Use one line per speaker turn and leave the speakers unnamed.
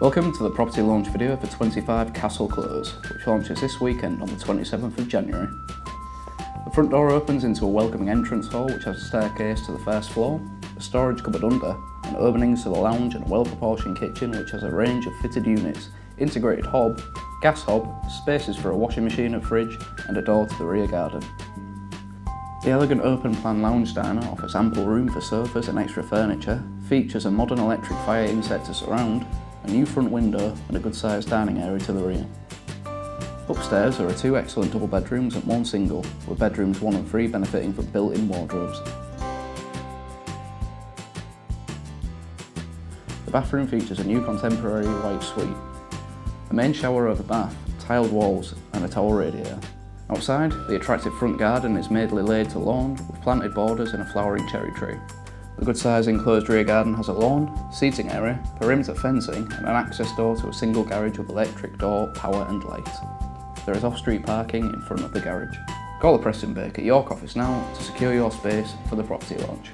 Welcome to the property launch video for 25 Castle Close, which launches this weekend on the 27th of January. The front door opens into a welcoming entrance hall which has a staircase to the first floor, a storage cupboard under, and openings to the lounge and a well-proportioned kitchen which has a range of fitted units, integrated hob, gas hob, spaces for a washing machine and fridge, and a door to the rear garden. The elegant open-plan lounge diner offers ample room for sofas and extra furniture, features a modern electric fire inset to surround, a new front window and a good-sized dining area to the rear. Upstairs there are two excellent double bedrooms and one single, with bedrooms 1 and 3 benefiting from built-in wardrobes. The bathroom features a new contemporary white suite, a main shower over bath, tiled walls and a towel radiator. Outside, the attractive front garden is madely laid to lawn with planted borders and a flowering cherry tree. The good-sized enclosed rear garden has a lawn, seating area, perimeter fencing and an access door to a single garage with electric door, power and light. There is off-street parking in front of the garage. Call the Preston Baker at York office now to secure your space for the property launch.